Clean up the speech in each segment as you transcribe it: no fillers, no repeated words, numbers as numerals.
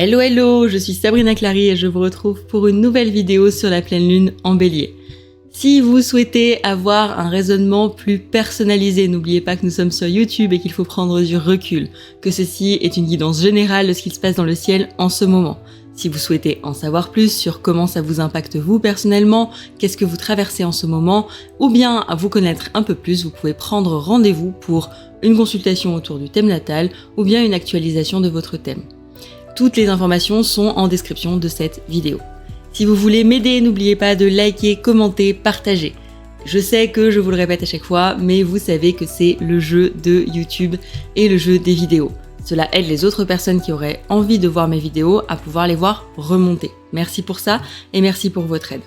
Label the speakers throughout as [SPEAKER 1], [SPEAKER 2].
[SPEAKER 1] Hello hello, je suis Sabrina Clary et je vous retrouve pour une nouvelle vidéo sur la pleine lune en bélier. Si vous souhaitez avoir un raisonnement plus personnalisé, n'oubliez pas que nous sommes sur YouTube et qu'il faut prendre du recul, que ceci est une guidance générale de ce qu'il se passe dans le ciel en ce moment. Si vous souhaitez en savoir plus sur comment ça vous impacte vous personnellement, qu'est-ce que vous traversez en ce moment, ou bien à vous connaître un peu plus, vous pouvez prendre rendez-vous pour une consultation autour du thème natal ou bien une actualisation de votre thème. Toutes les informations sont en description de cette vidéo. Si vous voulez m'aider, n'oubliez pas de liker, commenter, partager. Je sais que je vous le répète à chaque fois, mais vous savez que c'est le jeu de YouTube et le jeu des vidéos. Cela aide les autres personnes qui auraient envie de voir mes vidéos à pouvoir les voir remonter. Merci pour ça et merci pour votre aide.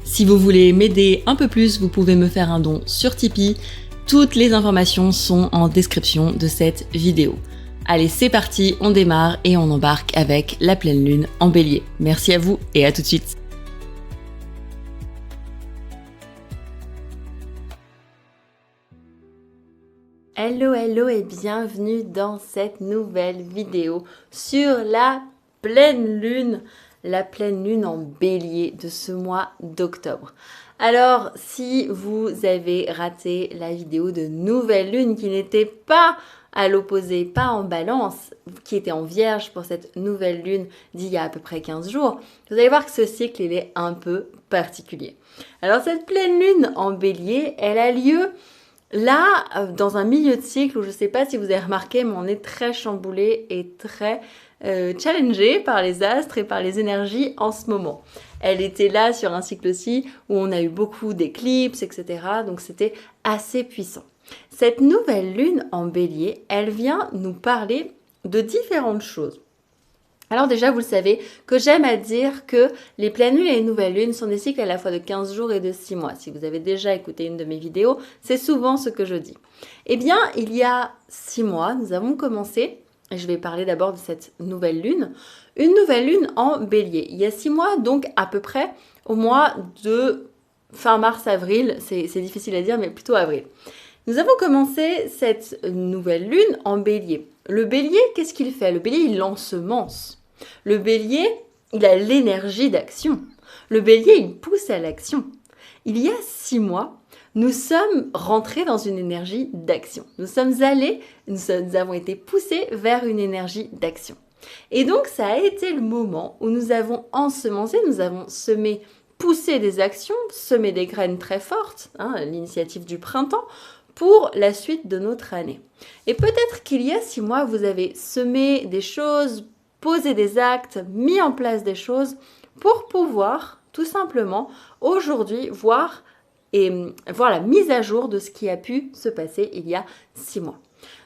[SPEAKER 1] Si vous voulez m'aider un peu plus, vous pouvez me faire un don sur Tipeee. Toutes les informations sont en description de cette vidéo. Allez, c'est parti, on démarre et on embarque avec la pleine lune en bélier. Merci à vous et à tout de suite. Hello hello et bienvenue dans cette nouvelle vidéo sur la pleine lune en bélier de ce mois d'octobre. Alors, si vous avez raté la vidéo de nouvelle lune qui n'était pas à l'opposé, pas en balance, qui était en vierge pour cette nouvelle lune d'il y a à peu près 15 jours, vous allez voir que ce cycle, il est un peu particulier. Alors, cette pleine lune en bélier, elle a lieu là, dans un milieu de cycle où je ne sais pas si vous avez remarqué, mais on est très chamboulé et très challengé par les astres et par les énergies en ce moment. Elle était là sur un cycle aussi où on a eu beaucoup d'éclipses, etc. Donc c'était assez puissant. Cette nouvelle lune en bélier, elle vient nous parler de différentes choses. Alors déjà, vous le savez, que j'aime à dire que les pleines lunes et les nouvelles lunes sont des cycles à la fois de 15 jours et de 6 mois. Si vous avez déjà écouté une de mes vidéos, c'est souvent ce que je dis. Eh bien, il y a 6 mois, nous avons commencé, et je vais parler d'abord de cette nouvelle lune, une nouvelle lune en bélier. Il y a 6 mois, donc à peu près au mois de fin mars-avril, c'est difficile à dire, mais plutôt avril. Nous avons commencé cette nouvelle lune en bélier. Le bélier, qu'est-ce qu'il fait? Le bélier, il ensemence. Le bélier, il a l'énergie d'action. Le bélier, il pousse à l'action. Il y a 6 mois, nous sommes rentrés dans une énergie d'action. Nous avons été poussés vers une énergie d'action. Et donc, ça a été le moment où nous avons ensemencé, nous avons semé, poussé des actions, semé des graines très fortes, l'initiative du printemps, pour la suite de notre année. Et peut-être qu'il y a 6 mois, vous avez semé des choses, posé des actes, mis en place des choses pour pouvoir tout simplement aujourd'hui voir la mise à jour de ce qui a pu se passer il y a 6 mois.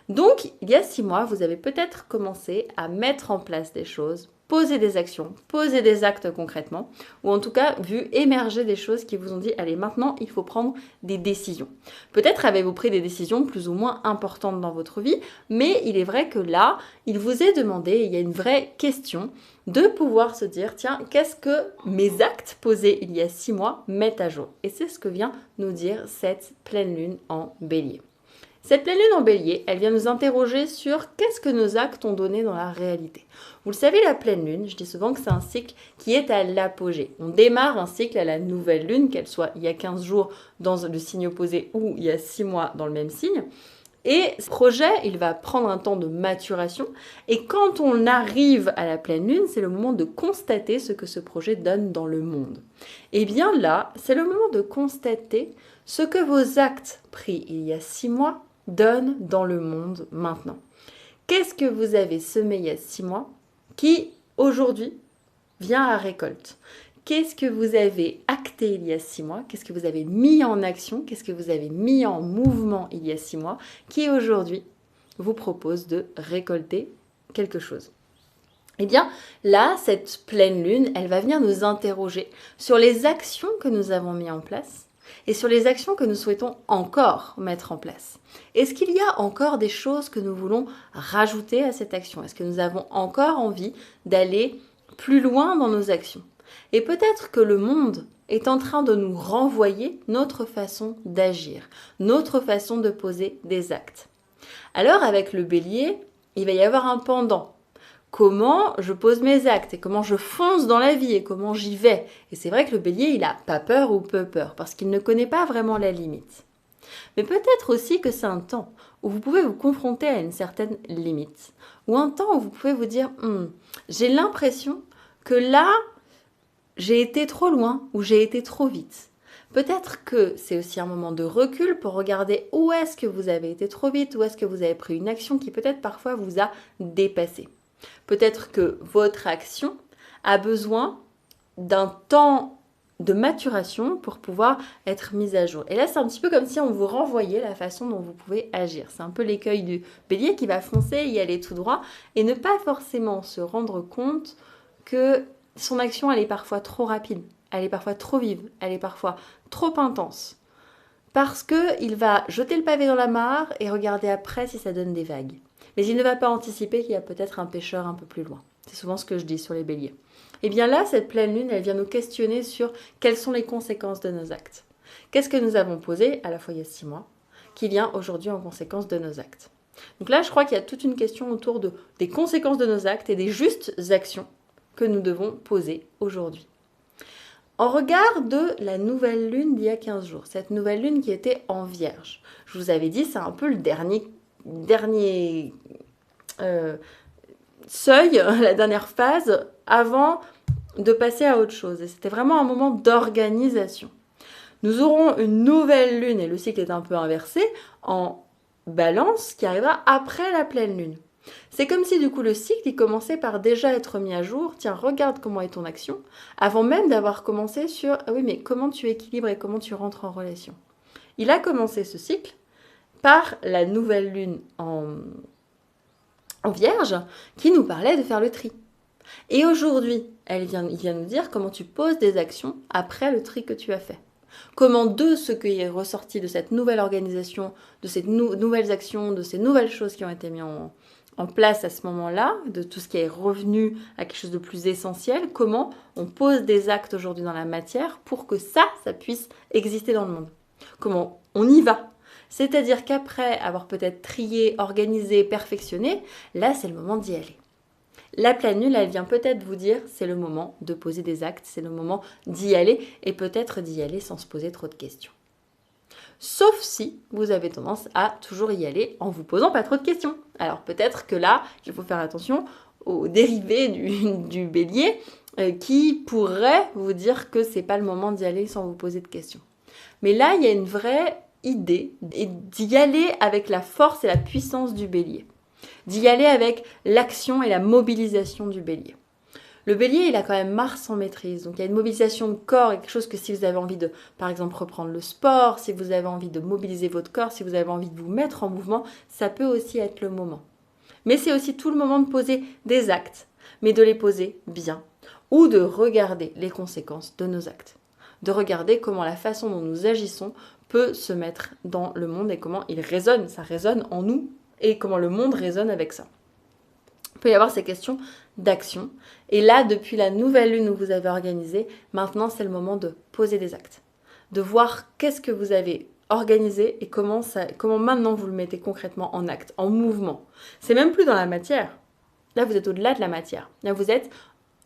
[SPEAKER 1] Donc, il y a 6 mois, vous avez peut-être commencé à mettre en place des choses, poser des actions, poser des actes concrètement, ou en tout cas, vu émerger des choses qui vous ont dit, allez, maintenant, il faut prendre des décisions. Peut-être avez-vous pris des décisions plus ou moins importantes dans votre vie, mais il est vrai que là, il vous est demandé, il y a une vraie question de pouvoir se dire, tiens, qu'est-ce que mes actes posés il y a 6 mois mettent à jour? Et c'est ce que vient nous dire cette pleine lune en bélier. Cette pleine lune en bélier, elle vient nous interroger sur qu'est-ce que nos actes ont donné dans la réalité. Vous le savez, la pleine lune, je dis souvent que c'est un cycle qui est à l'apogée. On démarre un cycle à la nouvelle lune, qu'elle soit il y a 15 jours dans le signe opposé ou il y a 6 mois dans le même signe. Et ce projet, il va prendre un temps de maturation. Et quand on arrive à la pleine lune, c'est le moment de constater ce que ce projet donne dans le monde. Et bien là, c'est le moment de constater ce que vos actes pris il y a 6 mois donne dans le monde maintenant. Qu'est-ce que vous avez semé il y a 6 mois qui, aujourd'hui, vient à récolte? Qu'est-ce que vous avez acté il y a 6 mois? Qu'est-ce que vous avez mis en action? Qu'est-ce que vous avez mis en mouvement il y a 6 mois qui, aujourd'hui, vous propose de récolter quelque chose? Eh bien, là, cette pleine lune, elle va venir nous interroger sur les actions que nous avons mises en place et sur les actions que nous souhaitons encore mettre en place. Est-ce qu'il y a encore des choses que nous voulons rajouter à cette action? Est-ce que nous avons encore envie d'aller plus loin dans nos actions? Et peut-être que le monde est en train de nous renvoyer notre façon d'agir, notre façon de poser des actes. Alors avec le bélier, il va y avoir un pendant. comment je pose mes actes et comment je fonce dans la vie et comment j'y vais. Et c'est vrai que le bélier, il n'a pas peur ou peu peur parce qu'il ne connaît pas vraiment la limite. Mais peut-être aussi que c'est un temps où vous pouvez vous confronter à une certaine limite. Ou un temps où vous pouvez vous dire, j'ai l'impression que là, j'ai été trop loin ou j'ai été trop vite. Peut-être que c'est aussi un moment de recul pour regarder où est-ce que vous avez été trop vite, où est-ce que vous avez pris une action qui peut-être parfois vous a dépassé. Peut-être que votre action a besoin d'un temps de maturation pour pouvoir être mise à jour. Et là, c'est un petit peu comme si on vous renvoyait la façon dont vous pouvez agir. C'est un peu l'écueil du bélier qui va foncer, y aller tout droit et ne pas forcément se rendre compte que son action, elle est parfois trop rapide, elle est parfois trop vive, elle est parfois trop intense. Parce qu'il va jeter le pavé dans la mare et regarder après si ça donne des vagues. Mais il ne va pas anticiper qu'il y a peut-être un pêcheur un peu plus loin. C'est souvent ce que je dis sur les béliers. Et bien là, cette pleine lune, elle vient nous questionner sur quelles sont les conséquences de nos actes. Qu'est-ce que nous avons posé, à la fois il y a 6 mois, qui vient aujourd'hui en conséquence de nos actes. Donc là, je crois qu'il y a toute une question autour des conséquences de nos actes et des justes actions que nous devons poser aujourd'hui. En regard de la nouvelle lune d'il y a 15 jours, cette nouvelle lune qui était en Vierge, je vous avais dit, c'est un peu le dernier seuil, la dernière phase avant de passer à autre chose. Et c'était vraiment un moment d'organisation. Nous aurons une nouvelle lune, et le cycle est un peu inversé, en Balance qui arrivera après la pleine lune. C'est comme si du coup le cycle il commençait par déjà être mis à jour. Tiens, regarde comment est ton action, avant même d'avoir commencé sur ah oui mais comment tu équilibres et comment tu rentres en relation. Il a commencé ce cycle par la nouvelle lune en Vierge qui nous parlait de faire le tri. Et aujourd'hui, il vient nous dire comment tu poses des actions après le tri que tu as fait. Comment de ce qui est ressorti de cette nouvelle organisation, de ces nouvelles actions, de ces nouvelles choses qui ont été mises en place à ce moment-là, de tout ce qui est revenu à quelque chose de plus essentiel, comment on pose des actes aujourd'hui dans la matière pour que ça puisse exister dans le monde. Comment on y va. C'est-à-dire qu'après avoir peut-être trié, organisé, perfectionné, là c'est le moment d'y aller. La pleine lune, elle vient peut-être vous dire c'est le moment de poser des actes, c'est le moment d'y aller et peut-être d'y aller sans se poser trop de questions. Sauf si vous avez tendance à toujours y aller en vous posant pas trop de questions. Alors peut-être que là, il faut faire attention aux dérivés du bélier qui pourraient vous dire que c'est pas le moment d'y aller sans vous poser de questions. Mais là, il y a une vraie idée d'y aller avec la force et la puissance du bélier. D'y aller avec l'action et la mobilisation du bélier. Le bélier, il a quand même Mars en maîtrise, donc il y a une mobilisation de corps, quelque chose que si vous avez envie de, par exemple, reprendre le sport, si vous avez envie de mobiliser votre corps, si vous avez envie de vous mettre en mouvement, ça peut aussi être le moment. Mais c'est aussi tout le moment de poser des actes, mais de les poser bien, ou de regarder les conséquences de nos actes, de regarder comment la façon dont nous agissons peut se mettre dans le monde et comment il résonne, ça résonne en nous, et comment le monde résonne avec ça. Il peut y avoir ces questions d'action. Et là, depuis la nouvelle lune où vous avez organisé, maintenant c'est le moment de poser des actes. De voir qu'est-ce que vous avez organisé et comment maintenant vous le mettez concrètement en acte, en mouvement. C'est même plus dans la matière. Là, vous êtes au-delà de la matière. Là, vous êtes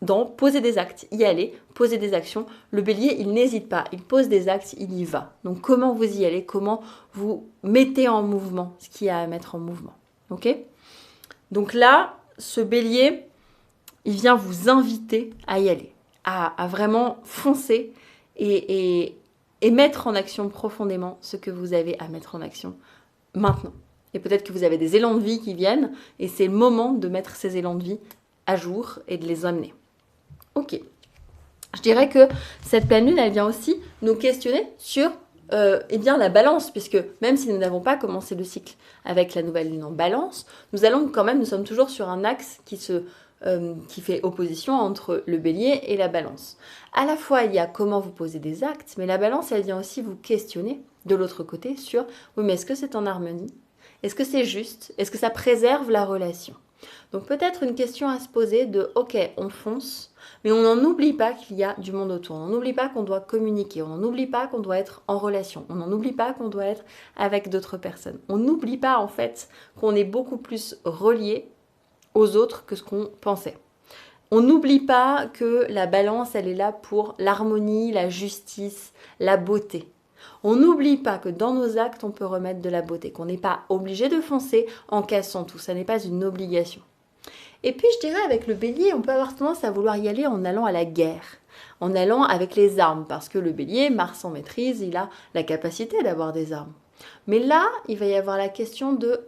[SPEAKER 1] dans poser des actes, y aller, poser des actions. Le bélier, il n'hésite pas, il pose des actes, il y va. Donc comment vous y allez, comment vous mettez en mouvement ce qu'il y a à mettre en mouvement. Ok ? Donc là, ce bélier, il vient vous inviter à y aller, à vraiment foncer et mettre en action profondément ce que vous avez à mettre en action maintenant. Et peut-être que vous avez des élans de vie qui viennent et c'est le moment de mettre ces élans de vie à jour et de les amener. Ok. Je dirais que cette pleine lune, elle vient aussi nous questionner sur la balance, puisque même si nous n'avons pas commencé le cycle avec la nouvelle lune en balance, nous sommes toujours sur un axe qui fait opposition entre le bélier et la balance. À la fois, il y a comment vous posez des actes, mais la balance, elle vient aussi vous questionner de l'autre côté sur, oui, mais est-ce que c'est en harmonie ? Est-ce que c'est juste ? Est-ce que ça préserve la relation ? Donc peut-être une question à se poser de, ok, on fonce, mais on n'en oublie pas qu'il y a du monde autour. On n'en oublie pas qu'on doit communiquer. On n'en oublie pas qu'on doit être en relation. On n'en oublie pas qu'on doit être avec d'autres personnes. On n'oublie pas en fait qu'on est beaucoup plus relié aux autres que ce qu'on pensait. On n'oublie pas que la balance, elle est là pour l'harmonie, la justice, la beauté. On n'oublie pas que dans nos actes, on peut remettre de la beauté, qu'on n'est pas obligé de foncer en cassant tout. Ça n'est pas une obligation. Et puis, je dirais, avec le bélier, on peut avoir tendance à vouloir y aller en allant à la guerre, en allant avec les armes, parce que le bélier, Mars en maîtrise, il a la capacité d'avoir des armes. Mais là, il va y avoir la question de,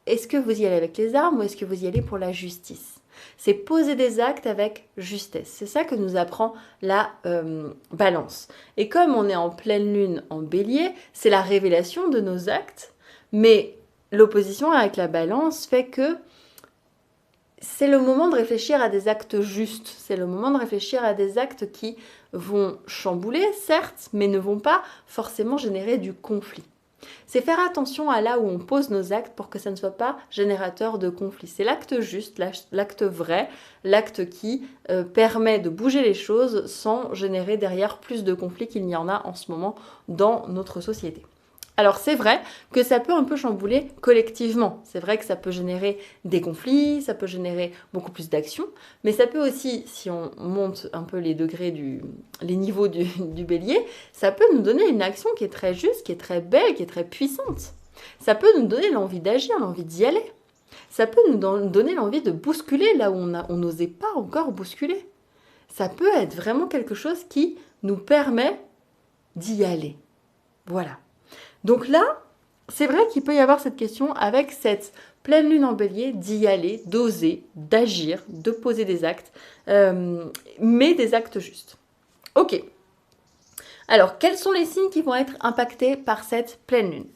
[SPEAKER 1] est-ce que vous y allez avec les armes ou est-ce que vous y allez pour la justice ? C'est poser des actes avec justesse. C'est ça que nous apprend la balance. Et comme on est en pleine lune en bélier, c'est la révélation de nos actes, mais l'opposition avec la balance fait que c'est le moment de réfléchir à des actes justes. C'est le moment de réfléchir à des actes qui vont chambouler, certes, mais ne vont pas forcément générer du conflit. C'est faire attention à là où on pose nos actes pour que ça ne soit pas générateur de conflit. C'est l'acte juste, l'acte vrai, l'acte qui permet de bouger les choses sans générer derrière plus de conflits qu'il n'y en a en ce moment dans notre société. Alors c'est vrai que ça peut un peu chambouler collectivement, c'est vrai que ça peut générer des conflits, ça peut générer beaucoup plus d'actions, mais ça peut aussi, si on monte un peu les degrés, les niveaux du bélier, ça peut nous donner une action qui est très juste, qui est très belle, qui est très puissante. Ça peut nous donner l'envie d'agir, l'envie d'y aller. Ça peut nous donner l'envie de bousculer là où on n'osait pas encore bousculer. Ça peut être vraiment quelque chose qui nous permet d'y aller. Voilà. Donc là, c'est vrai qu'il peut y avoir cette question avec cette pleine lune en bélier d'y aller, d'oser, d'agir, de poser des actes, mais des actes justes. Ok. Alors, quels sont les signes qui vont être impactés par cette pleine lune ?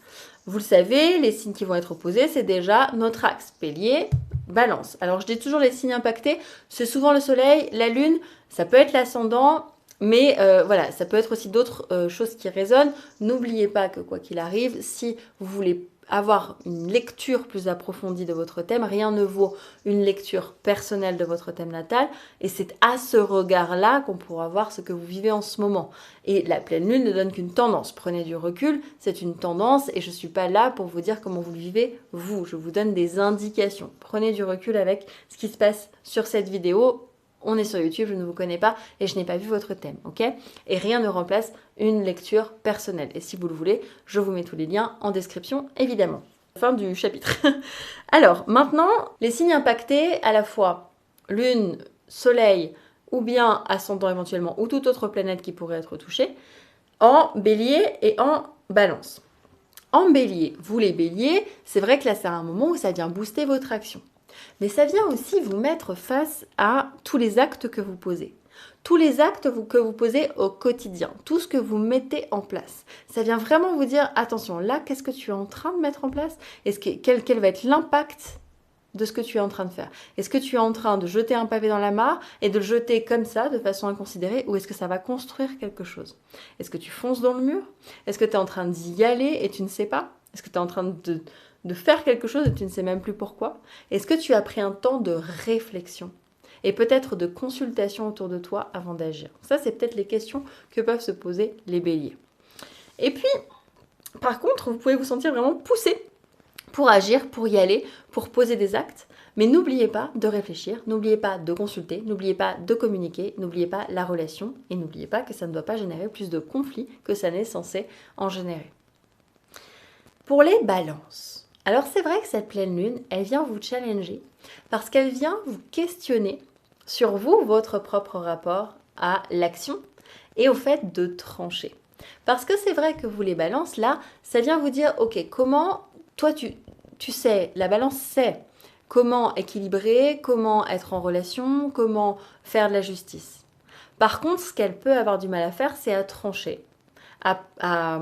[SPEAKER 1] Vous le savez, les signes qui vont être opposés, c'est déjà notre axe, bélier, balance. Alors, je dis toujours les signes impactés, c'est souvent le soleil, la lune, ça peut être l'ascendant, mais voilà, ça peut être aussi d'autres choses qui résonnent. N'oubliez pas que quoi qu'il arrive, si vous voulez avoir une lecture plus approfondie de votre thème, rien ne vaut une lecture personnelle de votre thème natal. Et c'est à ce regard-là qu'on pourra voir ce que vous vivez en ce moment. Et la pleine lune ne donne qu'une tendance. Prenez du recul, c'est une tendance et je ne suis pas là pour vous dire comment vous le vivez, vous. Je vous donne des indications. Prenez du recul avec ce qui se passe sur cette vidéo. On est sur YouTube, je ne vous connais pas et je n'ai pas vu votre thème, ok ? Et rien ne remplace une lecture personnelle. Et si vous le voulez, je vous mets tous les liens en description, évidemment. Fin du chapitre. Alors, maintenant, les signes impactés, à la fois lune, soleil ou bien ascendant éventuellement ou toute autre planète qui pourrait être touchée, en bélier et en balance. En bélier, vous les béliers, c'est vrai que là c'est un moment où ça vient booster votre action. Mais ça vient aussi vous mettre face à tous les actes que vous posez. Tous les actes que vous posez au quotidien, tout ce que vous mettez en place. Ça vient vraiment vous dire, attention, là, qu'est-ce que tu es en train de mettre en place ? Quel va être l'impact de ce que tu es en train de faire ? Est-ce que tu es en train de jeter un pavé dans la mare et de le jeter comme ça, de façon inconsidérée, ou est-ce que ça va construire quelque chose ? Est-ce que tu fonces dans le mur ? Est-ce que tu es en train d'y aller et tu ne sais pas ? Est-ce que tu es en train de faire quelque chose et tu ne sais même plus pourquoi ? Est-ce que tu as pris un temps de réflexion et peut-être de consultation autour de toi avant d'agir ? Ça, c'est peut-être les questions que peuvent se poser les béliers. Et puis, par contre, vous pouvez vous sentir vraiment poussé pour agir, pour y aller, pour poser des actes. Mais n'oubliez pas de réfléchir, n'oubliez pas de consulter, n'oubliez pas de communiquer, n'oubliez pas la relation et n'oubliez pas que ça ne doit pas générer plus de conflits que ça n'est censé en générer. Pour les balances, alors c'est vrai que cette pleine lune, elle vient vous challenger parce qu'elle vient vous questionner sur vous, votre propre rapport à l'action et au fait de trancher. Parce que c'est vrai que vous les balances, là, ça vient vous dire, ok, comment, toi tu sais, la balance sait comment équilibrer, comment être en relation, comment faire de la justice. Par contre, ce qu'elle peut avoir du mal à faire, c'est à trancher, à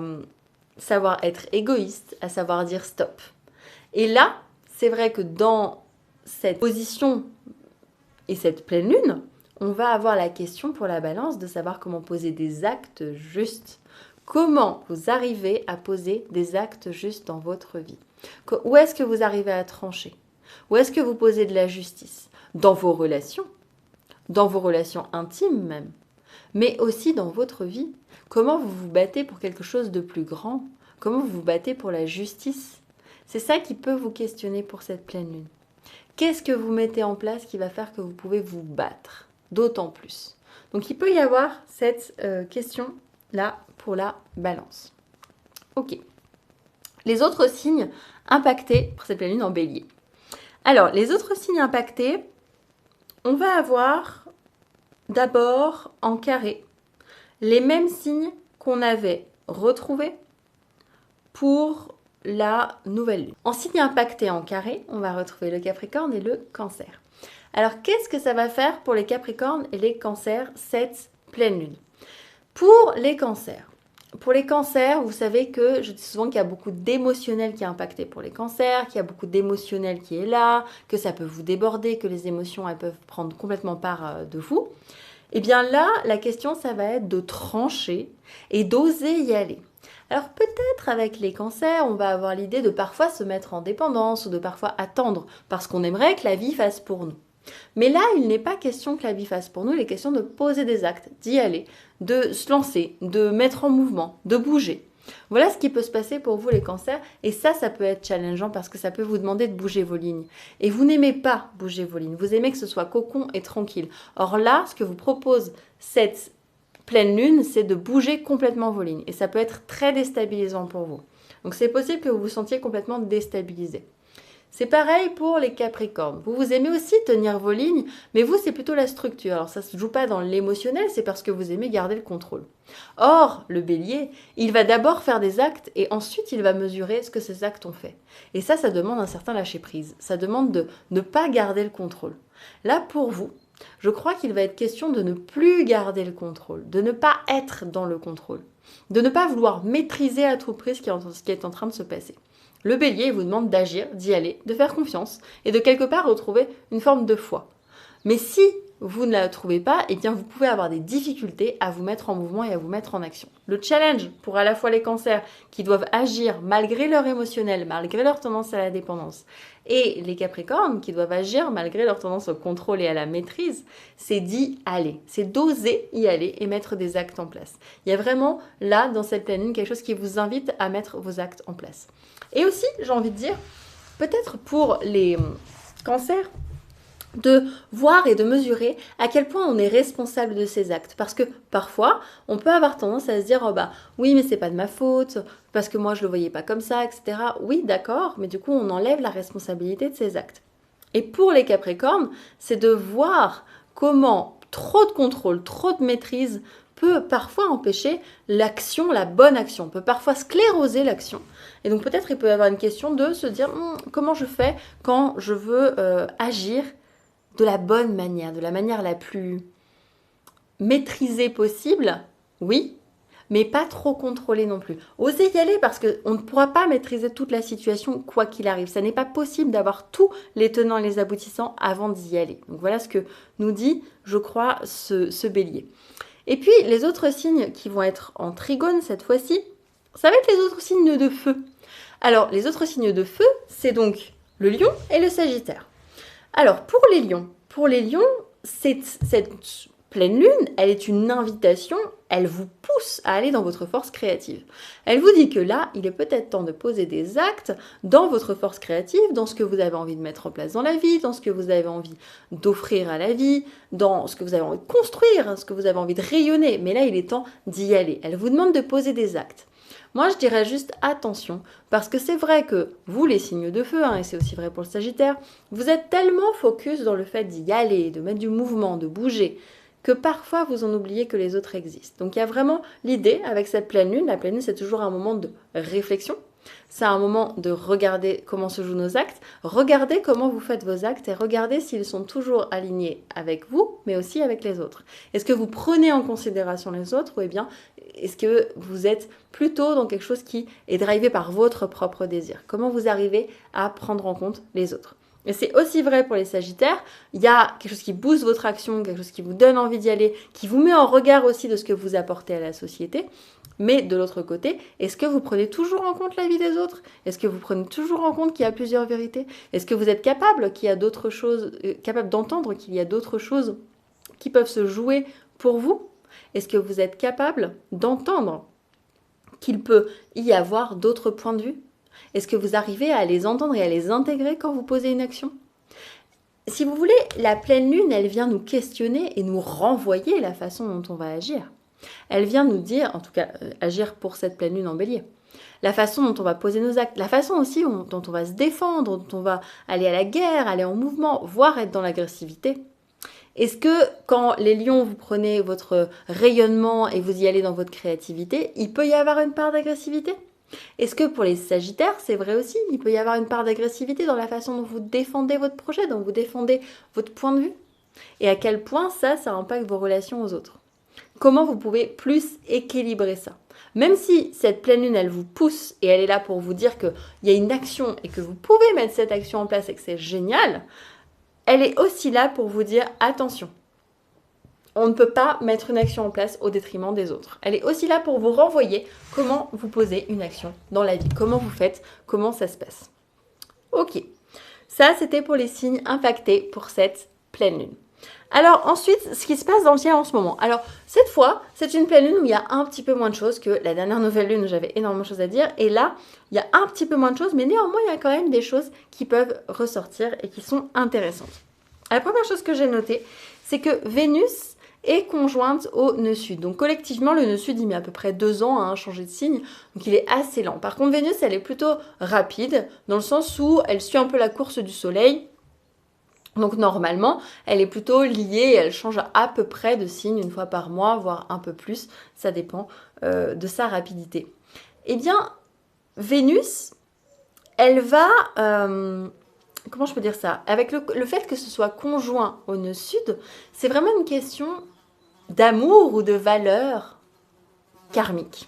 [SPEAKER 1] savoir être égoïste, à savoir dire stop. Et là, c'est vrai que dans cette position et cette pleine lune, on va avoir la question pour la balance de savoir comment poser des actes justes. Comment vous arrivez à poser des actes justes dans votre vie ? Où est-ce que vous arrivez à trancher ? Où est-ce que vous posez de la justice ? Dans vos relations intimes même, mais aussi dans votre vie. Comment vous vous battez pour quelque chose de plus grand ? Comment vous vous battez pour la justice ? C'est ça qui peut vous questionner pour cette pleine lune. Qu'est-ce que vous mettez en place qui va faire que vous pouvez vous battre d'autant plus? Donc il peut y avoir cette question-là pour la balance. Ok. Les autres signes impactés pour cette pleine lune en bélier. Alors, les autres signes impactés, on va avoir d'abord en carré les mêmes signes qu'on avait retrouvés pour la nouvelle lune. En signe impacté en carré, on va retrouver le Capricorne et le Cancer. Alors, qu'est-ce que ça va faire pour les Capricornes et les Cancers, cette pleine lune? Pour les cancers, vous savez que je dis souvent qu'il y a beaucoup d'émotionnel qui est impacté pour les cancers, qu'il y a beaucoup d'émotionnel qui est là, que ça peut vous déborder, que les émotions elles peuvent prendre complètement part de vous. Et bien là, la question, ça va être de trancher et d'oser y aller. Alors peut-être avec les cancers, on va avoir l'idée de parfois se mettre en dépendance ou de parfois attendre parce qu'on aimerait que la vie fasse pour nous. Mais là, il n'est pas question que la vie fasse pour nous, il est question de poser des actes, d'y aller, de se lancer, de mettre en mouvement, de bouger. Voilà ce qui peut se passer pour vous les cancers et ça peut être challengeant parce que ça peut vous demander de bouger vos lignes. Et vous n'aimez pas bouger vos lignes, vous aimez que ce soit cocon et tranquille. Or là, ce que vous propose cette pleine lune, c'est de bouger complètement vos lignes et ça peut être très déstabilisant pour vous. Donc c'est possible que vous vous sentiez complètement déstabilisé. C'est pareil pour les Capricornes. Vous aimez aussi tenir vos lignes, mais vous, c'est plutôt la structure. Alors, ça ne se joue pas dans l'émotionnel, c'est parce que vous aimez garder le contrôle. Or, le Bélier, il va d'abord faire des actes et ensuite, il va mesurer ce que ces actes ont fait. Et ça demande un certain lâcher-prise. Ça demande de ne pas garder le contrôle. Là, pour vous, je crois qu'il va être question de ne plus garder le contrôle, de ne pas être dans le contrôle, de ne pas vouloir maîtriser à tout prix ce qui est en train de se passer. Le Bélier vous demande d'agir, d'y aller, de faire confiance et de quelque part retrouver une forme de foi. Mais si vous ne la trouvez pas, eh bien vous pouvez avoir des difficultés à vous mettre en mouvement et à vous mettre en action. Le challenge pour à la fois les cancers qui doivent agir malgré leur émotionnel, malgré leur tendance à la dépendance, et les capricornes qui doivent agir malgré leur tendance au contrôle et à la maîtrise, c'est d'y aller, c'est d'oser y aller et mettre des actes en place. Il y a vraiment là, dans cette pleine lune, quelque chose qui vous invite à mettre vos actes en place. Et aussi, j'ai envie de dire, peut-être pour les cancers, de voir et de mesurer à quel point on est responsable de ses actes. Parce que parfois, on peut avoir tendance à se dire « Oh bah oui, mais c'est pas de ma faute, parce que moi je le voyais pas comme ça, etc. » Oui, d'accord, mais du coup, on enlève la responsabilité de ses actes. Et pour les Capricornes, c'est de voir comment trop de contrôle, trop de maîtrise peut parfois empêcher l'action, la bonne action, peut parfois scléroser l'action. Et donc peut-être il peut y avoir une question de se dire comment je fais quand je veux agir de la bonne manière, de la manière la plus maîtrisée possible, oui, mais pas trop contrôlée non plus. Osez y aller parce qu'on ne pourra pas maîtriser toute la situation quoi qu'il arrive. Ça n'est pas possible d'avoir tous les tenants et les aboutissants avant d'y aller. Donc voilà ce que nous dit, je crois, ce bélier. Et puis les autres signes qui vont être en trigone cette fois-ci, ça va être les autres signes de feu. Alors les autres signes de feu, c'est donc le lion et le sagittaire. Alors, pour les lions, cette pleine lune, elle est une invitation, elle vous pousse à aller dans votre force créative. Elle vous dit que là, il est peut-être temps de poser des actes dans votre force créative, dans ce que vous avez envie de mettre en place dans la vie, dans ce que vous avez envie d'offrir à la vie, dans ce que vous avez envie de construire, ce que vous avez envie de rayonner. Mais là, il est temps d'y aller. Elle vous demande de poser des actes. Moi, je dirais juste attention, parce que c'est vrai que vous, les signes de feu, et c'est aussi vrai pour le Sagittaire, vous êtes tellement focus dans le fait d'y aller, de mettre du mouvement, de bouger, que parfois vous en oubliez que les autres existent. Donc il y a vraiment l'idée avec cette pleine lune, la pleine lune c'est toujours un moment de réflexion, c'est un moment de regarder comment se jouent nos actes, regarder comment vous faites vos actes et regarder s'ils sont toujours alignés avec vous, mais aussi avec les autres. Est-ce que vous prenez en considération les autres ou bien est-ce que vous êtes plutôt dans quelque chose qui est drivé par votre propre désir? Comment vous arrivez à prendre en compte les autres? Et c'est aussi vrai pour les Sagittaires, il y a quelque chose qui booste votre action, quelque chose qui vous donne envie d'y aller, qui vous met en regard aussi de ce que vous apportez à la société. Mais de l'autre côté, est-ce que vous prenez toujours en compte la vie des autres? Est-ce que vous prenez toujours en compte qu'il y a plusieurs vérités? Est-ce que vous êtes capable qu'il y a d'autres choses, capable d'entendre qu'il y a d'autres choses qui peuvent se jouer pour vous? Est-ce que vous êtes capable d'entendre qu'il peut y avoir d'autres points de vue? Est-ce que vous arrivez à les entendre et à les intégrer quand vous posez une action? si vous voulez, la pleine lune, elle vient nous questionner et nous renvoyer la façon dont on va agir. Elle vient nous dire, en tout cas, agir pour cette pleine lune en bélier. La façon dont on va poser nos actes, la façon aussi dont on va se défendre, dont on va aller à la guerre, aller en mouvement, voire être dans l'agressivité. Est-ce que quand les lions, vous prenez votre rayonnement et vous y allez dans votre créativité, il peut y avoir une part d'agressivité? Est-ce que pour les sagittaires, c'est vrai aussi, il peut y avoir une part d'agressivité dans la façon dont vous défendez votre projet, dont vous défendez votre point de vue? Et à quel point ça impacte vos relations aux autres? Comment vous pouvez plus équilibrer ça? Même si cette pleine lune, elle vous pousse et elle est là pour vous dire qu'il y a une action et que vous pouvez mettre cette action en place et que c'est génial, elle est aussi là pour vous dire attention. On ne peut pas mettre une action en place au détriment des autres. Elle est aussi là pour vous renvoyer comment vous posez une action dans la vie, comment vous faites, comment ça se passe. Ok, ça c'était pour les signes impactés pour cette pleine lune. Alors ensuite, ce qui se passe dans le ciel en ce moment. Alors cette fois, c'est une pleine lune où il y a un petit peu moins de choses que la dernière nouvelle lune où j'avais énormément de choses à dire. Et là, il y a un petit peu moins de choses, mais néanmoins, il y a quand même des choses qui peuvent ressortir et qui sont intéressantes. La première chose que j'ai notée, c'est que Vénus est conjointe au nœud sud. Donc collectivement, le nœud sud, il met à peu près 2 ans à changer de signe, donc il est assez lent. Par contre, Vénus, elle est plutôt rapide, dans le sens où elle suit un peu la course du soleil. Donc normalement, elle est plutôt liée, elle change à peu près de signe une fois par mois, voire un peu plus, ça dépend de sa rapidité. Eh bien, Vénus, elle va... comment je peux dire ça? Avec le fait que ce soit conjoint au nœud sud, c'est vraiment une question d'amour ou de valeur karmique.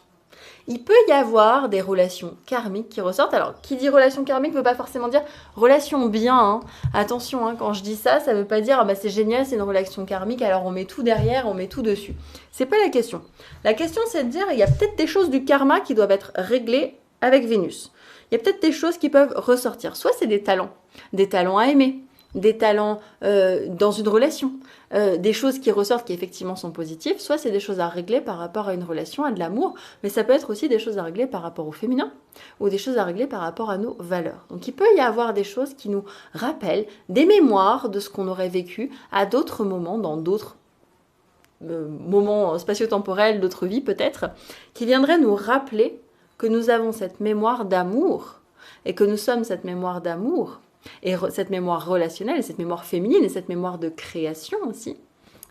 [SPEAKER 1] Il peut y avoir des relations karmiques qui ressortent. Alors, qui dit relation karmique ne veut pas forcément dire relation bien. Hein. Attention, hein, quand je dis ça, ça ne veut pas dire ah bah, c'est génial, c'est une relation karmique, alors on met tout derrière, on met tout dessus. C'est pas la question. La question, c'est de dire il y a peut-être des choses du karma qui doivent être réglées avec Vénus. Il y a peut-être des choses qui peuvent ressortir. Soit c'est des talents à aimer, des talents dans une relation, des choses qui ressortent qui effectivement sont positives, soit c'est des choses à régler par rapport à une relation, à de l'amour, mais ça peut être aussi des choses à régler par rapport au féminin ou des choses à régler par rapport à nos valeurs. Donc il peut y avoir des choses qui nous rappellent des mémoires de ce qu'on aurait vécu à d'autres moments, dans d'autres moments spatio-temporels, d'autres vies peut-être, qui viendraient nous rappeler que nous avons cette mémoire d'amour et que nous sommes cette mémoire d'amour et cette mémoire relationnelle, et cette mémoire féminine, et cette mémoire de création aussi.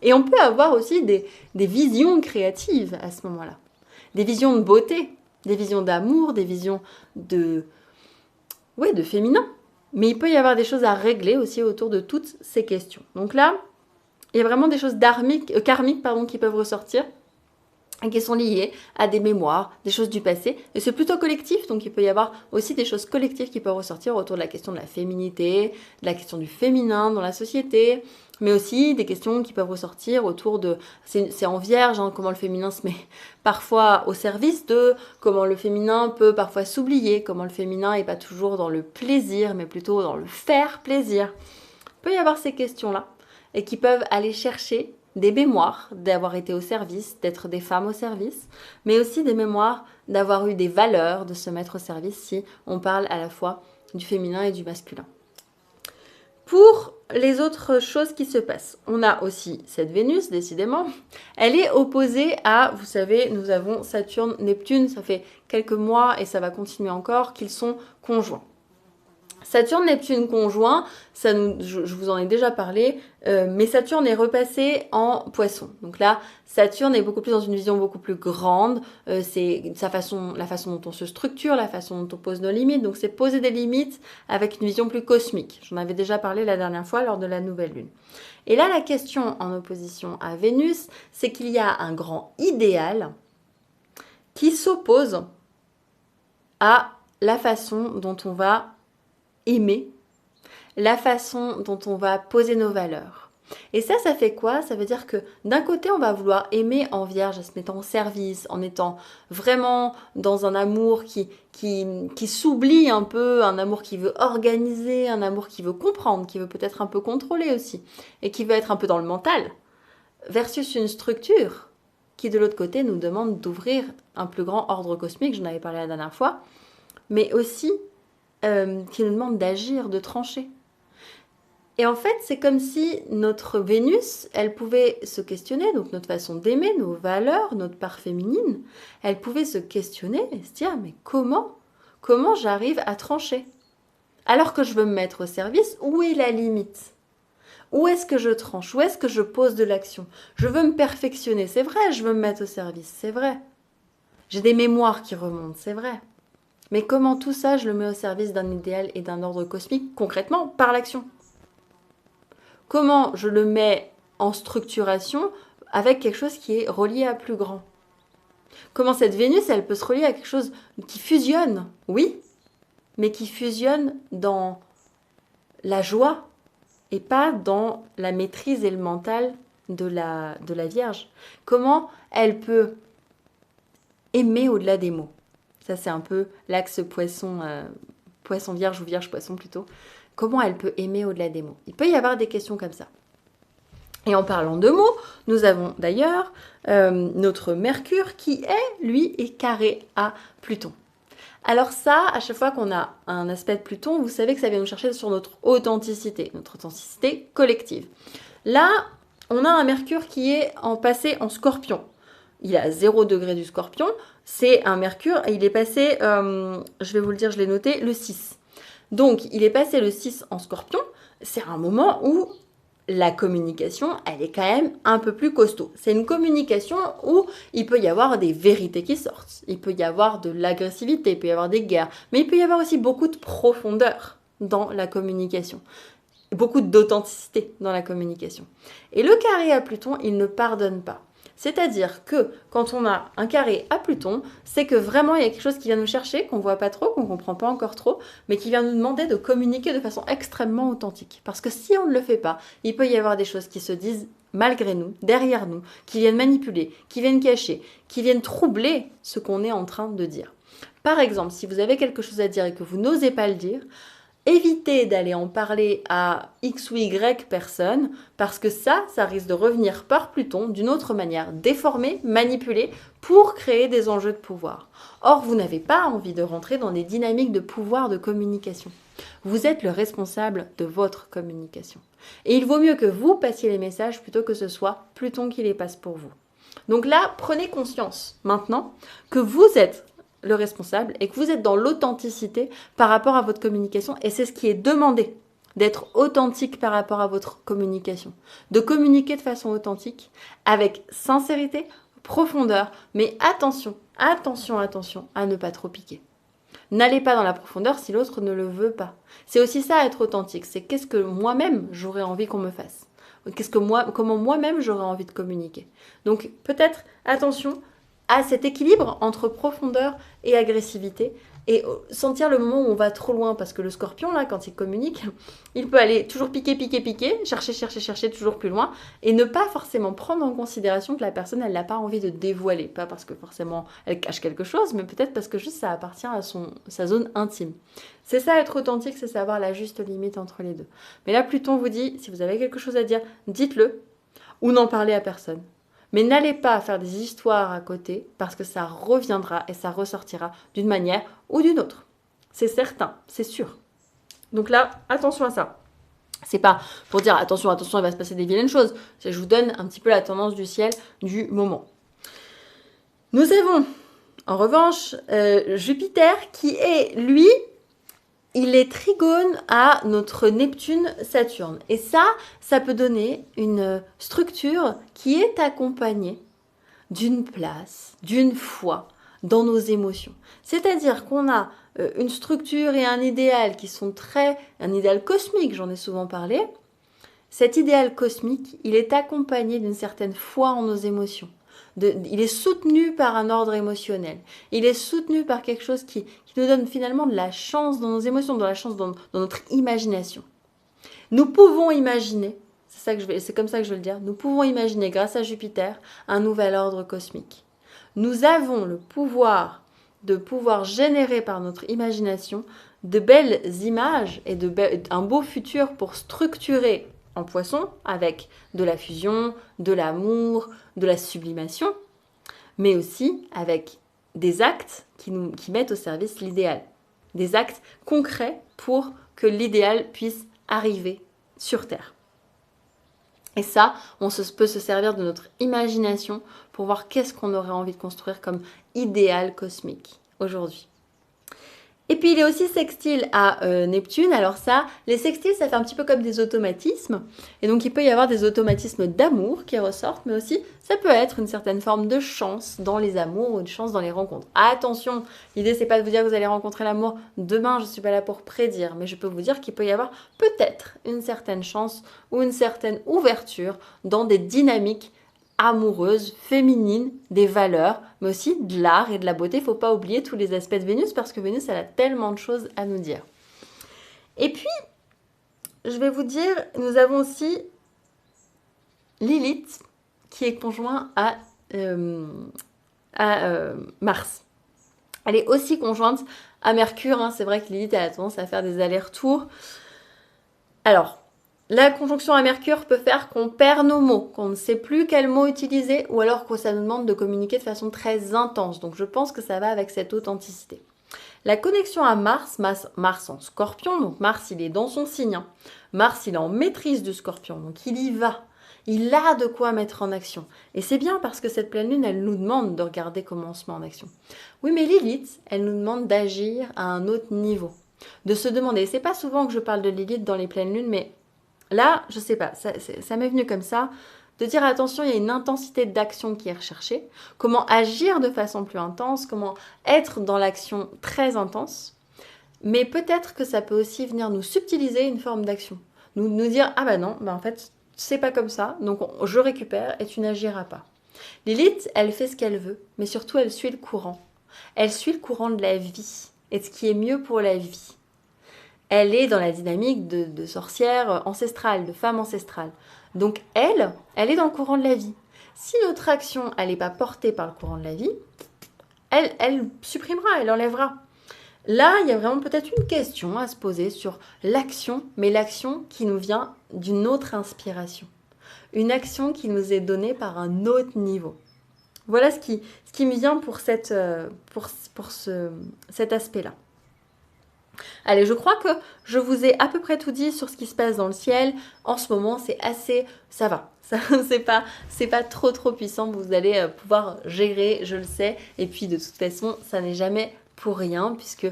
[SPEAKER 1] Et on peut avoir aussi des visions créatives à ce moment-là. Des visions de beauté, des visions d'amour, des visions de féminin. Mais il peut y avoir des choses à régler aussi autour de toutes ces questions. Donc là, il y a vraiment des choses karmiques qui peuvent ressortir et qui sont liées à des mémoires, des choses du passé. Et c'est plutôt collectif, donc il peut y avoir aussi des choses collectives qui peuvent ressortir autour de la question de la féminité, de la question du féminin dans la société, mais aussi des questions qui peuvent ressortir autour de... C'est en vierge, hein, comment le féminin se met parfois au service de, comment le féminin peut parfois s'oublier, comment le féminin n'est pas toujours dans le plaisir, mais plutôt dans le faire plaisir. Il peut y avoir ces questions-là, et qui peuvent aller chercher des mémoires d'avoir été au service, d'être des femmes au service, mais aussi des mémoires d'avoir eu des valeurs, de se mettre au service si on parle à la fois du féminin et du masculin. Pour les autres choses qui se passent, on a aussi cette Vénus, décidément. Elle est opposée à, vous savez, nous avons Saturne, Neptune, ça fait quelques mois et ça va continuer encore, qu'ils sont conjoints. Saturne, Neptune conjoint, je vous en ai déjà parlé, mais Saturne est repassé en Poisson. Donc là, Saturne est beaucoup plus dans une vision beaucoup plus grande. C'est la façon dont on se structure, la façon dont on pose nos limites. Donc c'est poser des limites avec une vision plus cosmique. J'en avais déjà parlé la dernière fois lors de la nouvelle lune. Et là, la question en opposition à Vénus, c'est qu'il y a un grand idéal qui s'oppose à la façon dont on va aimer, la façon dont on va poser nos valeurs. Et ça fait quoi? Ça veut dire que d'un côté, on va vouloir aimer en vierge, en se mettant en service, en étant vraiment dans un amour qui s'oublie un peu, un amour qui veut organiser, un amour qui veut comprendre, qui veut peut-être un peu contrôler aussi, et qui veut être un peu dans le mental, versus une structure qui, de l'autre côté, nous demande d'ouvrir un plus grand ordre cosmique, j'en avais parlé la dernière fois, mais aussi qui nous demande d'agir, de trancher. Et en fait, c'est comme si notre Vénus, elle pouvait se questionner, donc notre façon d'aimer, nos valeurs, notre part féminine, elle pouvait se questionner et se dire, mais comment j'arrive à trancher? Alors que je veux me mettre au service, où est la limite? Où est-ce que je tranche? Où est-ce que je pose de l'action? Je veux me perfectionner, c'est vrai, je veux me mettre au service, c'est vrai. J'ai des mémoires qui remontent, c'est vrai. Mais comment tout ça, je le mets au service d'un idéal et d'un ordre cosmique, concrètement, par l'action? Comment je le mets en structuration avec quelque chose qui est relié à plus grand? Comment cette Vénus, elle peut se relier à quelque chose qui fusionne? Oui, mais qui fusionne dans la joie et pas dans la maîtrise et le mental de la Vierge. Comment elle peut aimer au-delà des mots? Ça, c'est un peu l'axe poisson, poisson vierge ou vierge poisson plutôt. Comment elle peut aimer au-delà des mots? Il peut y avoir des questions comme ça. Et en parlant de mots, nous avons d'ailleurs notre Mercure qui lui, est carré à Pluton. Alors ça, à chaque fois qu'on a un aspect de Pluton, vous savez que ça vient nous chercher sur notre authenticité collective. Là, on a un Mercure qui est passé en Scorpion. Il est à 0 degré du Scorpion. C'est un Mercure, il est passé, je vais vous le dire, je l'ai noté, le 6. Donc, il est passé le 6 en Scorpion. C'est un moment où la communication, elle est quand même un peu plus costaud. C'est une communication où il peut y avoir des vérités qui sortent, il peut y avoir de l'agressivité, il peut y avoir des guerres, mais il peut y avoir aussi beaucoup de profondeur dans la communication, beaucoup d'authenticité dans la communication. Et le carré à Pluton, il ne pardonne pas. C'est-à-dire que quand on a un carré à Pluton, c'est que vraiment il y a quelque chose qui vient nous chercher, qu'on ne voit pas trop, qu'on ne comprend pas encore trop, mais qui vient nous demander de communiquer de façon extrêmement authentique. Parce que si on ne le fait pas, il peut y avoir des choses qui se disent malgré nous, derrière nous, qui viennent manipuler, qui viennent cacher, qui viennent troubler ce qu'on est en train de dire. Par exemple, si vous avez quelque chose à dire et que vous n'osez pas le dire, évitez d'aller en parler à X ou Y personne, parce que ça risque de revenir par Pluton d'une autre manière, déformée, manipulée, pour créer des enjeux de pouvoir. Or, vous n'avez pas envie de rentrer dans des dynamiques de pouvoir de communication. Vous êtes le responsable de votre communication. Et il vaut mieux que vous passiez les messages plutôt que ce soit Pluton qui les passe pour vous. Donc là, prenez conscience maintenant que vous êtes le responsable et que vous êtes dans l'authenticité par rapport à votre communication et c'est ce qui est demandé, d'être authentique par rapport à votre communication, de communiquer de façon authentique avec sincérité, profondeur, mais attention à ne pas trop piquer. N'allez pas dans la profondeur si l'autre ne le veut pas. C'est aussi ça être authentique, c'est qu'est-ce que moi-même j'aurais envie qu'on me fasse. Comment moi-même j'aurais envie de communiquer. Donc peut-être attention à cet équilibre entre profondeur et agressivité et sentir le moment où on va trop loin parce que le scorpion là quand il communique il peut aller toujours piquer, chercher toujours plus loin et ne pas forcément prendre en considération que la personne elle n'a pas envie de dévoiler, pas parce que forcément elle cache quelque chose mais peut-être parce que juste ça appartient à sa zone intime. C'est ça être authentique, c'est savoir la juste limite entre les deux. Mais là Pluton vous dit si vous avez quelque chose à dire dites-le ou n'en parlez à personne. Mais n'allez pas faire des histoires à côté parce que ça reviendra et ça ressortira d'une manière ou d'une autre. C'est certain, c'est sûr. Donc là, attention à ça. C'est pas pour dire attention, il va se passer des vilaines choses. Je vous donne un petit peu la tendance du ciel du moment. Nous avons en revanche Jupiter qui est, lui, il est trigone à notre Neptune-Saturne. Et ça peut donner une structure qui est accompagnée d'une place, d'une foi dans nos émotions. C'est-à-dire qu'on a une structure et un idéal qui sont un idéal cosmique, j'en ai souvent parlé. Cet idéal cosmique, il est accompagné d'une certaine foi en nos émotions. Il est soutenu par un ordre émotionnel. Il est soutenu par quelque chose qui nous donne finalement de la chance dans nos émotions, de la chance dans notre imagination. Nous pouvons imaginer, c'est comme ça que je veux le dire, nous pouvons imaginer grâce à Jupiter un nouvel ordre cosmique. Nous avons le pouvoir de pouvoir générer par notre imagination de belles images et un beau futur pour structurer en poisson avec de la fusion, de l'amour, de la sublimation, mais aussi avec des actes qui mettent au service l'idéal. Des actes concrets pour que l'idéal puisse arriver sur Terre. Et ça, peut se servir de notre imagination pour voir qu'est-ce qu'on aurait envie de construire comme idéal cosmique aujourd'hui. Et puis il est aussi sextile à Neptune. Alors ça, les sextiles, ça fait un petit peu comme des automatismes. Et donc il peut y avoir des automatismes d'amour qui ressortent, mais aussi ça peut être une certaine forme de chance dans les amours ou de chance dans les rencontres. Attention, l'idée c'est pas de vous dire que vous allez rencontrer l'amour demain, je suis pas là pour prédire, mais je peux vous dire qu'il peut y avoir peut-être une certaine chance ou une certaine ouverture dans des dynamiques amoureuse, féminine, des valeurs, mais aussi de l'art et de la beauté. Il ne faut pas oublier tous les aspects de Vénus parce que Vénus, elle a tellement de choses à nous dire. Et puis, je vais vous dire, nous avons aussi Lilith qui est conjoint à Mars. Elle est aussi conjointe à Mercure. Hein. C'est vrai que Lilith a tendance à faire des allers-retours. Alors, la conjonction à Mercure peut faire qu'on perd nos mots, qu'on ne sait plus quel mot utiliser ou alors que ça nous demande de communiquer de façon très intense. Donc je pense que ça va avec cette authenticité. La connexion à Mars en Scorpion, donc Mars il est dans son signe. Hein. Mars il est en maîtrise du Scorpion, donc il y va. Il a de quoi mettre en action. Et c'est bien parce que cette pleine lune, elle nous demande de regarder comment on se met en action. Oui, mais Lilith, elle nous demande d'agir à un autre niveau. De se demander, c'est pas souvent que je parle de Lilith dans les pleines lunes, mais là, je sais pas, ça m'est venu comme ça, de dire attention, il y a une intensité d'action qui est recherchée, comment agir de façon plus intense, comment être dans l'action très intense, mais peut-être que ça peut aussi venir nous subtiliser une forme d'action, nous dire ah bah non, bah en fait c'est pas comme ça, donc je récupère et tu n'agiras pas. Lilith, elle fait ce qu'elle veut, mais surtout elle suit le courant. Elle suit le courant de la vie et de ce qui est mieux pour la vie. Elle est dans la dynamique de sorcière ancestrale, de femme ancestrale. Donc elle est dans le courant de la vie. Si notre action, elle n'est pas portée par le courant de la vie, elle supprimera, elle enlèvera. Là, il y a vraiment peut-être une question à se poser sur l'action, mais l'action qui nous vient d'une autre inspiration. Une action qui nous est donnée par un autre niveau. Voilà ce qui me vient pour cet aspect-là. Allez, je crois que je vous ai à peu près tout dit sur ce qui se passe dans le ciel. En ce moment, c'est assez... Ça va. C'est pas trop puissant. Vous allez pouvoir gérer, je le sais. Et puis, de toute façon, ça n'est jamais pour rien puisque...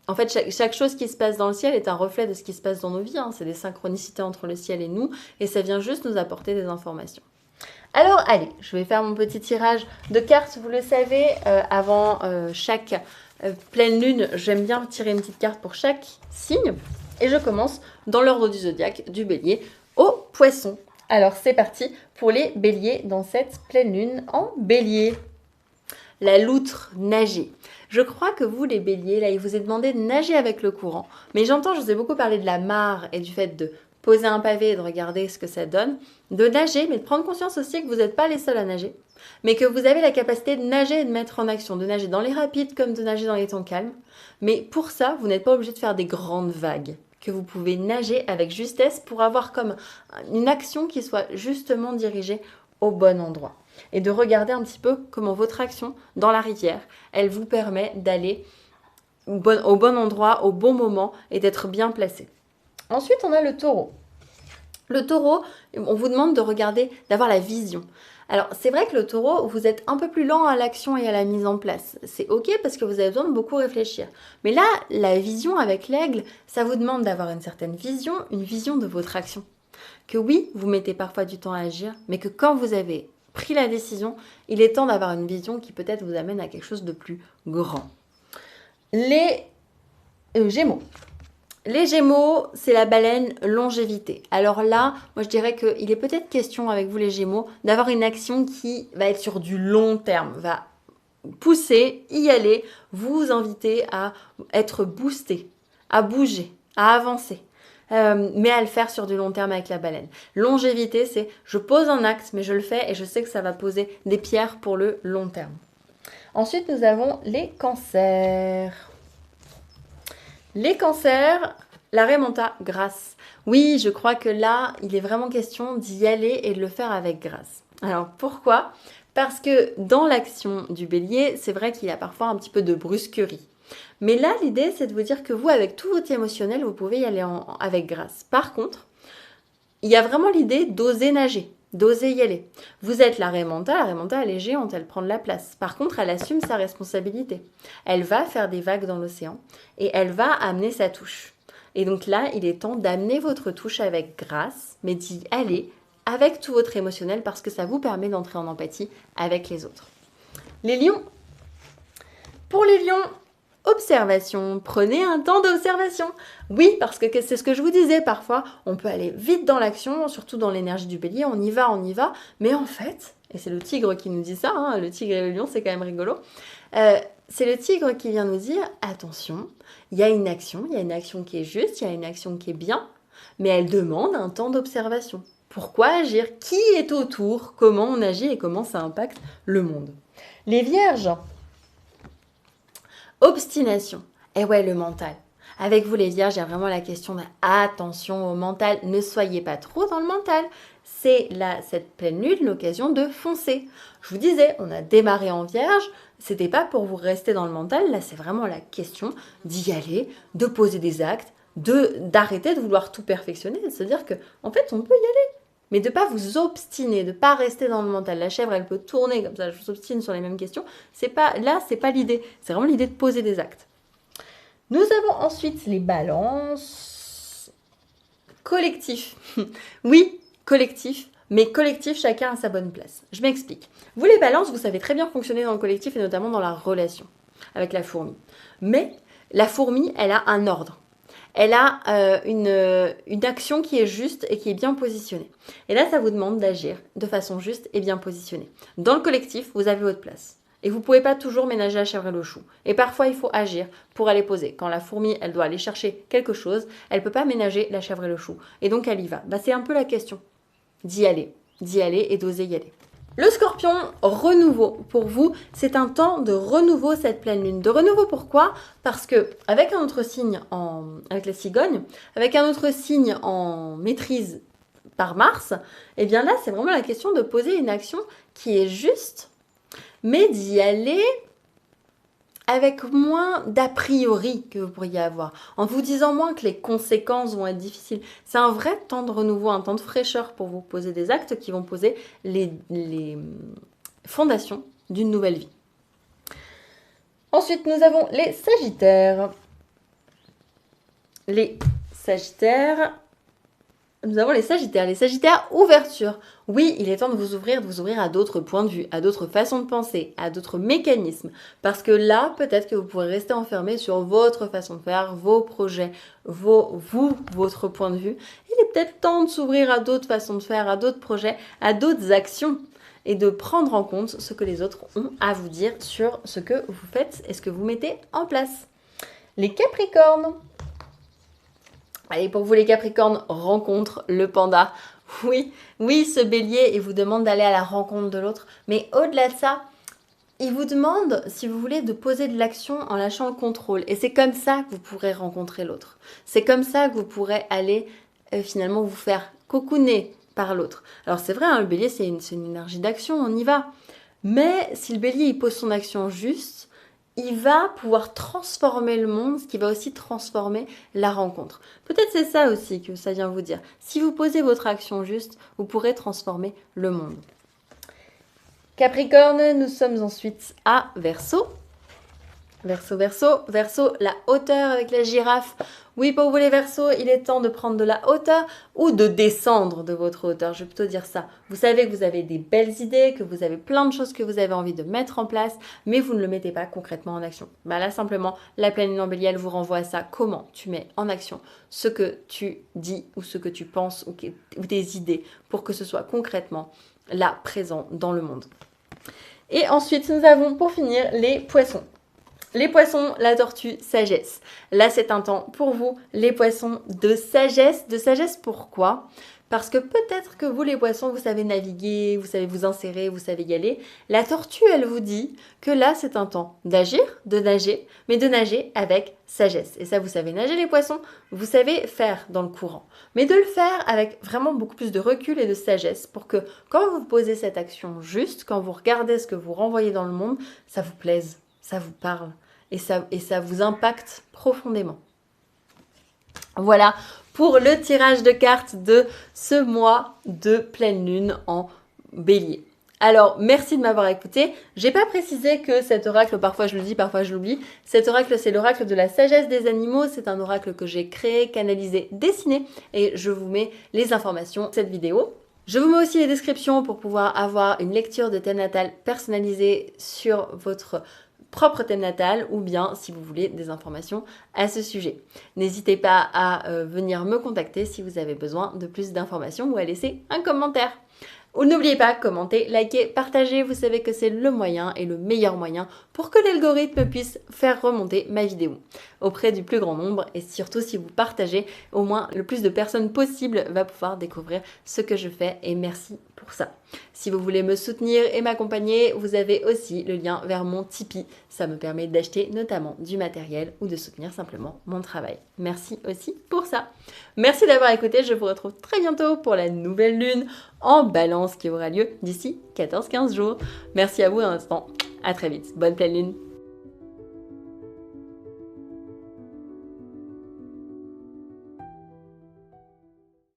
[SPEAKER 1] En fait, chaque chose qui se passe dans le ciel est un reflet de ce qui se passe dans nos vies. Hein. C'est des synchronicités entre le ciel et nous. Et ça vient juste nous apporter des informations. Alors, allez, je vais faire mon petit tirage de cartes. Vous le savez, avant chaque... pleine lune, j'aime bien tirer une petite carte pour chaque signe. Et je commence dans l'ordre du zodiaque, du bélier au poisson. Alors c'est parti pour les béliers dans cette pleine lune en bélier. La loutre, nager. Je crois que vous les béliers, là il vous est demandé de nager avec le courant. Mais je vous ai beaucoup parlé de la mare et du fait de poser un pavé et de regarder ce que ça donne. De nager, mais de prendre conscience aussi que vous n'êtes pas les seuls à nager. Mais que vous avez la capacité de nager et de mettre en action, de nager dans les rapides comme de nager dans les temps calmes. Mais pour ça, vous n'êtes pas obligé de faire des grandes vagues, que vous pouvez nager avec justesse pour avoir comme une action qui soit justement dirigée au bon endroit. Et de regarder un petit peu comment votre action dans la rivière, elle vous permet d'aller au bon endroit, au bon moment et d'être bien placé. Ensuite, on a le taureau. Le taureau, on vous demande de regarder, d'avoir la vision. Alors, c'est vrai que le taureau, vous êtes un peu plus lent à l'action et à la mise en place. C'est ok parce que vous avez besoin de beaucoup réfléchir. Mais là, la vision avec l'aigle, ça vous demande d'avoir une certaine vision, une vision de votre action. Que oui, vous mettez parfois du temps à agir, mais que quand vous avez pris la décision, il est temps d'avoir une vision qui peut-être vous amène à quelque chose de plus grand. Les Gémeaux. Les Gémeaux, c'est la baleine longévité. Alors là, moi je dirais qu'il est peut-être question avec vous les Gémeaux d'avoir une action qui va être sur du long terme, va pousser, y aller, vous inviter à être boosté, à bouger, à avancer, mais à le faire sur du long terme avec la baleine. Longévité, c'est je pose un acte, mais je le fais et je sais que ça va poser des pierres pour le long terme. Ensuite, nous avons les cancers. Les cancers, la remonta, grâce. Oui, je crois que là, il est vraiment question d'y aller et de le faire avec grâce. Alors, pourquoi ? Parce que dans l'action du bélier, c'est vrai qu'il y a parfois un petit peu de brusquerie. Mais là, l'idée, c'est de vous dire que vous, avec tout votre émotionnel, vous pouvez y aller avec grâce. Par contre, il y a vraiment l'idée d'oser nager, d'oser y aller. Vous êtes la raie mentale, elle est géante, elle prend de la place. Par contre, elle assume sa responsabilité. Elle va faire des vagues dans l'océan et elle va amener sa touche. Et donc là, il est temps d'amener votre touche avec grâce, mais d'y aller avec tout votre émotionnel parce que ça vous permet d'entrer en empathie avec les autres. Les lions. Pour les lions, observation. Prenez un temps d'observation. Oui, parce que c'est ce que je vous disais, parfois, on peut aller vite dans l'action, surtout dans l'énergie du bélier, on y va, mais en fait, et c'est le tigre qui nous dit ça, hein, le tigre et le lion, c'est quand même rigolo, c'est le tigre qui vient nous dire, attention, il y a une action qui est juste, il y a une action qui est bien, mais elle demande un temps d'observation. Pourquoi agir? Qui est autour? Comment on agit et comment ça impacte le monde? Les vierges. Obstination. Et ouais, le mental. Avec vous les vierges, il y a vraiment la question de attention au mental. Ne soyez pas trop dans le mental. C'est là, cette pleine lune, l'occasion de foncer. Je vous disais, on a démarré en vierge. C'était pas pour vous rester dans le mental. Là, c'est vraiment la question d'y aller, de poser des actes, d'arrêter de vouloir tout perfectionner, de se dire que, en fait, on peut y aller. Mais de ne pas vous obstiner, de ne pas rester dans le mental. La chèvre, elle peut tourner comme ça, je s'obstine sur les mêmes questions. C'est pas l'idée. C'est vraiment l'idée de poser des actes. Nous avons ensuite les balances. Collectif. Oui, collectif. Mais collectif, chacun a sa bonne place. Je m'explique. Vous les balances, vous savez très bien fonctionner dans le collectif et notamment dans la relation avec la fourmi. Mais la fourmi, elle a un ordre. Elle a une action qui est juste et qui est bien positionnée. Et là, ça vous demande d'agir de façon juste et bien positionnée. Dans le collectif, vous avez votre place. Et vous ne pouvez pas toujours ménager la chèvre et le chou. Et parfois, il faut agir pour aller poser. Quand la fourmi, elle doit aller chercher quelque chose, elle ne peut pas ménager la chèvre et le chou. Et donc, elle y va. C'est un peu la question d'y aller et d'oser y aller. Le scorpion, renouveau. Pour vous, c'est un temps de renouveau cette pleine lune. De renouveau, pourquoi? Parce que avec un autre signe, avec la cigogne, avec un autre signe en maîtrise par Mars, et bien là, c'est vraiment la question de poser une action qui est juste, mais d'y aller avec moins d'a priori que vous pourriez avoir, en vous disant moins que les conséquences vont être difficiles. C'est un vrai temps de renouveau, un temps de fraîcheur pour vous poser des actes qui vont poser les fondations d'une nouvelle vie. Ensuite, nous avons les Sagittaires. Nous avons les Sagittaires, ouverture. Oui, il est temps de vous ouvrir à d'autres points de vue, à d'autres façons de penser, à d'autres mécanismes. Parce que là, peut-être que vous pourrez rester enfermé sur votre façon de faire, vos projets, votre point de vue. Il est peut-être temps de s'ouvrir à d'autres façons de faire, à d'autres projets, à d'autres actions et de prendre en compte ce que les autres ont à vous dire sur ce que vous faites et ce que vous mettez en place. Les Capricornes. Allez, pour vous les Capricornes, rencontre le panda. Oui, ce bélier, il vous demande d'aller à la rencontre de l'autre. Mais au-delà de ça, il vous demande, si vous voulez, de poser de l'action en lâchant le contrôle. Et c'est comme ça que vous pourrez rencontrer l'autre. C'est comme ça que vous pourrez aller finalement vous faire cocooner par l'autre. Alors c'est vrai, hein, le bélier, c'est une énergie d'action, on y va. Mais si le bélier, il pose son action juste, il va pouvoir transformer le monde, ce qui va aussi transformer la rencontre. Peut-être c'est ça aussi que ça vient vous dire. Si vous posez votre action juste, vous pourrez transformer le monde. Capricorne, nous sommes ensuite à Verseau. Verseau, la hauteur avec la girafe. Oui, pour vous les Verseaux, il est temps de prendre de la hauteur ou de descendre de votre hauteur, je vais plutôt dire ça. Vous savez que vous avez des belles idées, que vous avez plein de choses que vous avez envie de mettre en place, mais vous ne le mettez pas concrètement en action. Là, simplement, la pleine lune en bélier, elle vous renvoie à ça. Comment tu mets en action ce que tu dis ou ce que tu penses ou tes idées pour que ce soit concrètement là, présent dans le monde. Et ensuite, nous avons pour finir les poissons. Les poissons, la tortue, sagesse. Là, c'est un temps pour vous, les poissons, de sagesse. De sagesse, pourquoi? Parce que peut-être que vous, les poissons, vous savez naviguer, vous savez vous insérer, vous savez y aller. La tortue, elle vous dit que là, c'est un temps d'agir, de nager, mais de nager avec sagesse. Et ça, vous savez nager, les poissons, vous savez faire dans le courant. Mais de le faire avec vraiment beaucoup plus de recul et de sagesse pour que quand vous posez cette action juste, quand vous regardez ce que vous renvoyez dans le monde, ça vous plaise. Ça vous parle et ça vous impacte profondément. Voilà pour le tirage de cartes de ce mois de pleine lune en bélier. Alors, merci de m'avoir écouté. J'ai pas précisé que cet oracle, parfois je le dis, parfois je l'oublie. Cet oracle, c'est l'oracle de la sagesse des animaux. C'est un oracle que j'ai créé, canalisé, dessiné. Et je vous mets les informations de cette vidéo. Je vous mets aussi les descriptions pour pouvoir avoir une lecture de thème natal personnalisée sur votre propre thème natal ou bien si vous voulez des informations à ce sujet. N'hésitez pas à venir me contacter si vous avez besoin de plus d'informations ou à laisser un commentaire. Ou n'oubliez pas, commentez, likez, partagez, vous savez que c'est le moyen et le meilleur moyen pour que l'algorithme puisse faire remonter ma vidéo auprès du plus grand nombre et surtout si vous partagez, au moins le plus de personnes possible va pouvoir découvrir ce que je fais et merci pour ça. Si vous voulez me soutenir et m'accompagner, vous avez aussi le lien vers mon Tipeee. Ça me permet d'acheter notamment du matériel ou de soutenir simplement mon travail. Merci aussi pour ça. Merci d'avoir écouté, je vous retrouve très bientôt pour la nouvelle lune en balance qui aura lieu d'ici 14-15 jours. Merci à vous un instant, à très vite. Bonne pleine lune.